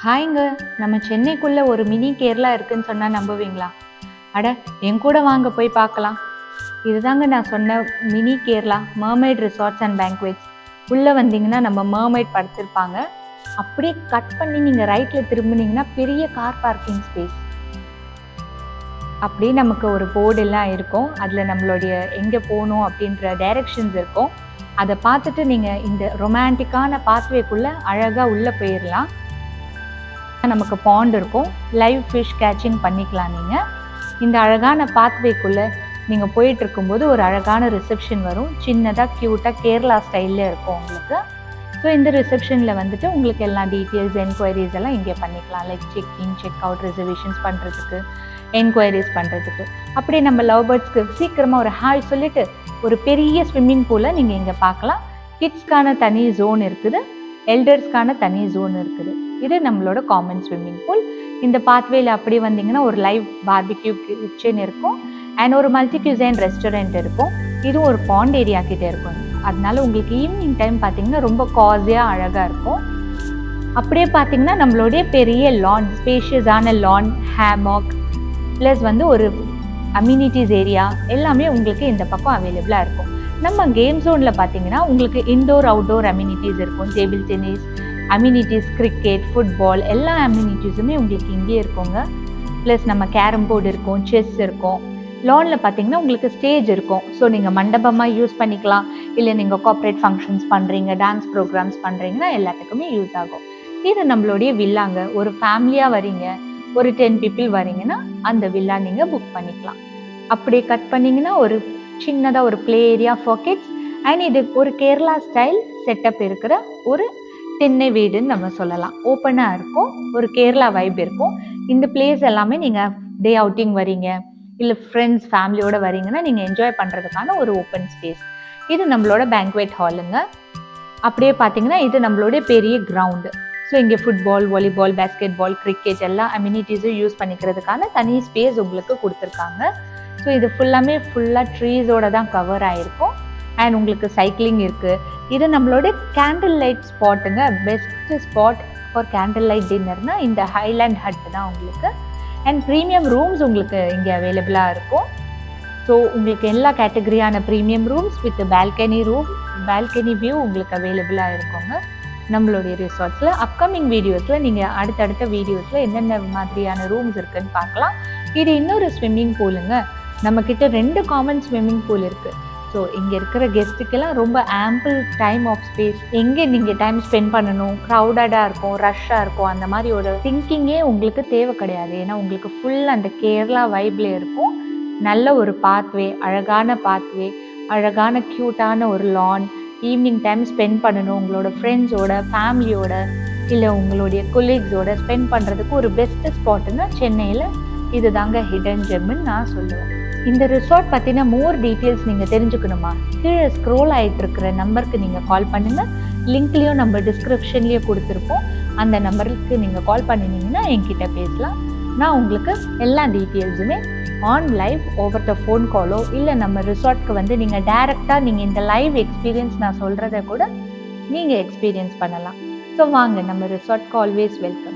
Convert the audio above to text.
ஹாய்ங்க. நம்ம சென்னைக்குள்ள ஒரு மினி கேரளா இருக்குன்னு சொன்னா நம்புவீங்களா? அட, என் கூட வாங்க போய் பார்க்கலாம். இதுதாங்க நான் சொன்ன மினி கேரளா மர்மைட் ரிசார்ட்ஸ் அண்ட் பேங்க்வெட்ஸ். உள்ள வந்தீங்கன்னா நம்ம மர்மைட் படுத்திருப்பாங்க. அப்படியே கட் பண்ணி நீங்க ரைட்ல திரும்பினீங்கன்னா பெரிய கார் பார்க்கிங் ஸ்பேஸ். அப்படியே நமக்கு ஒரு போர்டு எல்லாம் இருக்கும். அதுல நம்மளுடைய எங்க போகணும் அப்படின்ற டைரக்ஷன்ஸ் இருக்கும். அதை பார்த்துட்டு நீங்க இந்த ரொமான்டிக்கான பாத்வேக்குள்ள அழகா உள்ள போயிடலாம். நமக்கு பாண்ட் இருக்கும், லைவ் ஃபிஷ் கேட்சிங் பண்ணிக்கலாம். நீங்கள் இந்த அழகான பாத்வேக்குள்ளே நீங்கள் போயிட்டு இருக்கும்போது ஒரு அழகான ரிசப்ஷன் வரும். சின்னதாக க்யூட்டாக கேரளா ஸ்டைலில் இருக்கும் உங்களுக்கு. ஸோ இந்த ரிசப்ஷனில் வந்துட்டு உங்களுக்கு எல்லா டீட்டெயில்ஸ் என்கொயரிஸ் எல்லாம் இங்கே பண்ணிக்கலாம். Like check in check out reservations பண்ணுறதுக்கு, என்கொயரிஸ் பண்ணுறதுக்கு. அப்படியே நம்ம லவ் பேர்ட்ஸ்க்கு சீக்கிரமாக ஒரு ஹாய் சொல்லிவிட்டு ஒரு பெரிய ஸ்விம்மிங் பூலை நீங்கள் இங்கே பார்க்கலாம். கிட்ஸ்க்கான தனி ஜோன் இருக்குது, எல்டர்ஸ்க்கான தனி ஜோன் இருக்குது. இது நம்மளோட காமன் ஸ்விம்மிங் பூல். இந்த பாத்வேல அப்படி வந்தீங்கன்னா ஒரு லைவ் பார்பிக்யூ கிச்சன் இருக்கும் அண்ட் ஒரு மல்டி கியூசைன் ரெஸ்டாரண்ட் இருக்கும். இதுவும் ஒரு பாண்ட் ஏரியா கிட்டே இருக்கும். அதனால உங்களுக்கு ஈவினிங் டைம் பார்த்தீங்கன்னா ரொம்ப காஸியாக அழகாக இருக்கும். அப்படியே பார்த்தீங்கன்னா நம்மளுடைய பெரிய லான், ஸ்பேஷியஸான லான், ஹேமாக் ப்ளஸ் வந்து ஒரு அம்யூனிட்டிஸ் ஏரியா எல்லாமே உங்களுக்கு இந்த பக்கம் அவைலபிளாக இருக்கும். நம்ம கேம் ஜோனில் பார்த்தீங்கன்னா உங்களுக்கு இன்டோர் அவுட்டோர் அம்யூனிட்டிஸ் இருக்கும். Table tennis amenities, cricket, football எல்லா அம்யூனிட்டிஸுமே உங்களுக்கு இங்கேயே இருக்குங்க. ப்ளஸ் நம்ம கேரம் போர்டு இருக்கும், செஸ் இருக்கும். லானில் பார்த்தீங்கன்னா உங்களுக்கு ஸ்டேஜ் இருக்கும். ஸோ நீங்கள் மண்டபமாக யூஸ் பண்ணிக்கலாம். இல்லை நீங்கள் கார்ப்பரேட் ஃபங்க்ஷன்ஸ் பண்ணுறீங்க, டான்ஸ் ப்ரோக்ராம்ஸ் பண்ணுறீங்கன்னா எல்லாத்துக்குமே யூஸ் ஆகும். இது நம்மளுடைய வில்லாங்க. ஒரு ஃபேமிலியாக வரீங்க, ஒரு 10 people வரீங்கன்னா அந்த வில்லா நீங்கள் புக் பண்ணிக்கலாம். அப்படியே கட் பண்ணிங்கன்னா ஒரு சின்னதாக ஒரு play area for kids and இது ஒரு கேரளா ஸ்டைல் செட்டப் இருக்கிற ஒரு திண்ணை வீடுன்னு நம்ம சொல்லலாம். ஓப்பனாக இருக்கும், ஒரு கேரளா வைப் இருக்கும். இந்த பிளேஸ் எல்லாமே நீங்கள் டே அவுட்டிங் வரீங்க, இல்லை ஃப்ரெண்ட்ஸ் ஃபேமிலியோடு வரீங்கன்னா நீங்கள் என்ஜாய் பண்ணுறதுக்கான ஒரு ஓப்பன் ஸ்பேஸ். இது நம்மளோட பேங்க்வெட் ஹாலுங்க. அப்படியே பார்த்தீங்கன்னா இது நம்மளுடைய பெரிய கிரவுண்டு. ஸோ இங்கே football, volleyball, basketball, cricket எல்லா அம்யூனிட்டிஸும் யூஸ் பண்ணிக்கிறதுக்கான தனி ஸ்பேஸ் உங்களுக்கு கொடுத்துருக்காங்க. ஸோ இது ஃபுல்லாக ட்ரீஸோடு தான் கவர் ஆகிருக்கும். அண்ட் உங்களுக்கு சைக்கிளிங் இருக்குது. இது நம்மளோட கேண்டில் லைட் ஸ்பாட்டுங்க. Best spot for candle light டின்னர்னா இந்த ஹைலேண்ட் ஹட் தான் உங்களுக்கு. அண்ட் ப்ரீமியம் ரூம்ஸ் உங்களுக்கு இங்கே அவைலபிளாக இருக்கும். ஸோ உங்களுக்கு எல்லா கேட்டகரியான premium rooms with balcony view உங்களுக்கு அவைலபிளாக இருக்குங்க நம்மளுடைய ரிசார்ட்ஸில். அப்கமிங் வீடியோஸில் நீங்கள் அடுத்தடுத்த வீடியோஸில் என்னென்ன மாதிரியான ரூம்ஸ் இருக்குதுன்னு பார்க்கலாம். இது இன்னொரு ஸ்விம்மிங் பூலுங்க. நம்மக்கிட்ட 2 காமன் ஸ்விம்மிங் பூல் இருக்குது. ஸோ இங்கே இருக்கிற கெஸ்ட்டுக்கெல்லாம் ரொம்ப ஆம்பிள் டைம் ஆஃப் ஸ்பேஸ். எங்கே நீங்கள் டைம் ஸ்பெண்ட் பண்ணணும், க்ரௌடடாக இருக்கும், ரஷ்ஷாக இருக்கும், அந்த மாதிரி ஒரு திங்கிங்கே உங்களுக்கு தேவை கிடையாது. ஏன்னா உங்களுக்கு ஃபுல் அந்த கேரளா வைப்ல இருக்கும். நல்ல ஒரு பாத்வே, அழகான க்யூட்டான ஒரு லான். ஈவினிங் டைம் ஸ்பெண்ட் பண்ணணும் உங்களோட ஃப்ரெண்ட்ஸோட, ஃபேமிலியோட, இல்லை உங்களுடைய கொலீக்ஸோட ஸ்பெண்ட் பண்ணுறதுக்கு ஒரு பெஸ்ட்டு ஸ்பாட்டுன்னா சென்னையில் இது தாங்க ஹிடன் ஜெம்முன்னு நான் சொல்லுவேன். இந்த ரிசார்ட் பற்றின மோர் டீட்டெயில்ஸ் நீங்கள் தெரிஞ்சுக்கணுமா? கீழே ஸ்க்ரோல் ஆகிட்டு இருக்கிற நம்பருக்கு நீங்கள் கால் பண்ணுங்கள். லிங்க்லேயும் நம்ம டிஸ்கிரிப்ஷன்லேயும் கொடுத்துருப்போம். அந்த நம்பருக்கு நீங்கள் கால் பண்ணினீங்கன்னா என்கிட்ட பேசலாம். நான் உங்களுக்கு எல்லா டீட்டெயில்ஸுமே லைவ் ஓவர் த ஃபோன் காலோ இல்லை நம்ம ரிசார்ட்க்கு வந்து நீங்கள் டைரெக்டாக நீங்கள் இந்த லைவ் எக்ஸ்பீரியன்ஸ் நான் சொல்கிறத கூட நீங்கள் எக்ஸ்பீரியன்ஸ் பண்ணலாம். ஸோ வாங்க, நம்ம ரிசார்ட்க்கு ஆல்வேஸ் வெல்கம்.